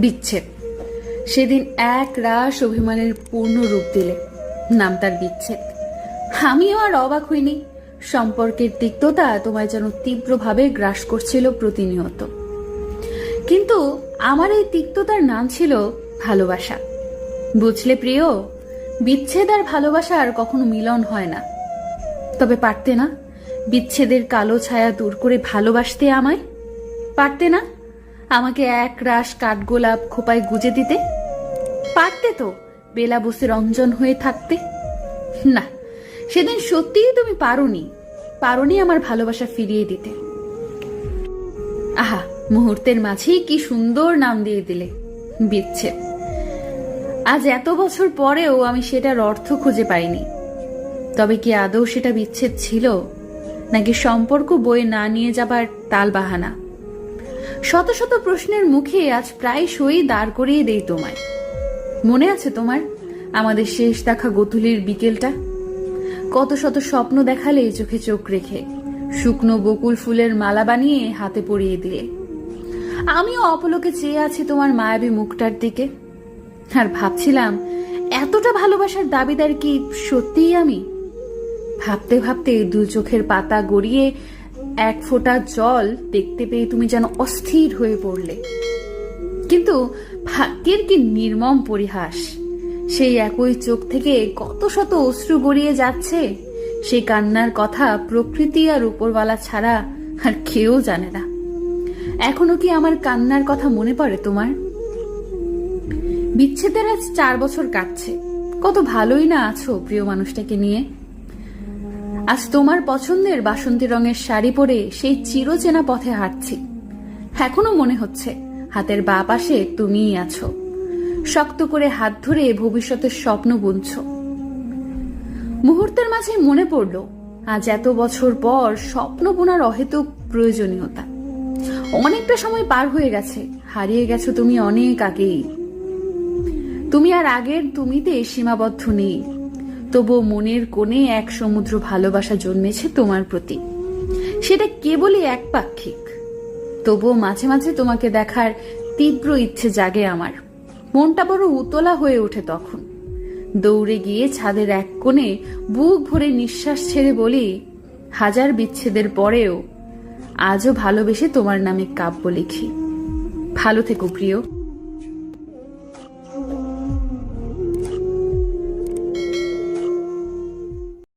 বিচ্ছেদ। সেদিন এক রাশ অভিমানের পূর্ণ রূপ দিলে, নাম তার বিচ্ছেদ। আমিও আর অবাক হইনি। সম্পর্কের তিক্ততা তোমায় যেন তীব্রভাবে গ্রাস করছিল প্রতিনিয়ত। কিন্তু আমার এই তিক্ততার নাম ছিল ভালোবাসা। বুঝলে প্রিয়, বিচ্ছেদ আর ভালোবাসার কখনো মিলন হয় না। তবে পারতে না বিচ্ছেদের কালো ছায়া দূর করে ভালোবাসতে আমায়? পারতে না আমাকে এক রাশ কাঠগোলাপ খোপায় গুজে দিতে? পারতে তো বেলা বসে রঞ্জন হয়ে থাকতে? না, সেদিন সত্যিই তুমি পারোনি আমার ভালোবাসা ফিরিয়ে দিতে। আহা, মুহূর্তের মাঝেই কি সুন্দর নাম দিয়ে দিলে, বিচ্ছেদ। আজ এত বছর পরেও আমি সেটার অর্থ খুঁজে পাইনি। তবে কি আদৌ সেটা বিচ্ছেদ ছিল, নাকি সম্পর্ক বয়ে না নিয়ে যাবার তালবাহানা? শত শত প্রশ্নের মুখে আজ প্রায়শই দাঁড় করিয়ে দেই তোমায়। মনে আছে তোমার আমাদের শেষ দেখা গোধূলির বিকেলটা? কত শত স্বপ্ন দেখালে চোখে চোখ রেখে, শুকনো বকুল ফুলের মালা বানিয়ে হাতে পরিয়ে দিয়ে। আমিও অপলকে চেয়ে আছি তোমার মায়াবী মুখটার দিকে, আর ভাবছিলাম এতটা ভালোবাসার দাবিদার কি সত্যিই আমি? ভাবতে ভাবতে দু চোখের পাতা গড়িয়ে এক ফোঁটা জল দেখতে পেয়ে তুমি যেন অস্থির হয়ে পড়লে। কিন্তু ভাগ্যের কি নির্মম পরিহাস, সেই একই চোখ থেকে কত শত অশ্রু গড়িয়ে যাচ্ছে। সেই কান্নার কথা প্রকৃতি আর উপরওয়ালা ছাড়া আর কেউ জানে না। এখনো কি আমার কান্নার কথা মনে পড়ে তোমার? বিচ্ছেদের আজ 4 বছর কাটছে। কত ভালোই না আছো প্রিয় মানুষটাকে নিয়ে। আজ তোমার পছন্দের বাসন্তী রঙের শাড়ি পরে সেই চিরচেনা পথে হাঁটছি। এখনো মনে হচ্ছে হাতের বাঁ পাশে তুমিই আছো, শক্ত করে হাত ধরে ভবিষ্যতের স্বপ্ন বুনছ। মুহূর্তের মাঝে মনে পড়ল আজ এত বছর পর স্বপ্ন বোনার অহেতুক প্রয়োজনীয়তা। অনেকটা সময় পার হয়ে গেছে, হারিয়ে গেছো তুমি অনেক আগেই। তুমি আর আগের তুমিতে সীমাবদ্ধ নেই, তবুও মনের কোণে এক সমুদ্র ভালোবাসা জন্মেছে তোমার প্রতি। সেটা কেবলই একপাক্ষিক, তবুও মাঝে মাঝে তোমাকে দেখার তীব্র ইচ্ছে জাগে আমার। মনটা বড় উতলা হয়ে ওঠে তখন। দৌড়ে গিয়ে ছাদের এক কোণে বুক ভরে নিঃশ্বাস ছেড়ে বলি, হাজার বিচ্ছেদের পরেও আজও ভালোবেসে তোমার নামে কাব্য লিখি। ভালো থেকো প্রিয়।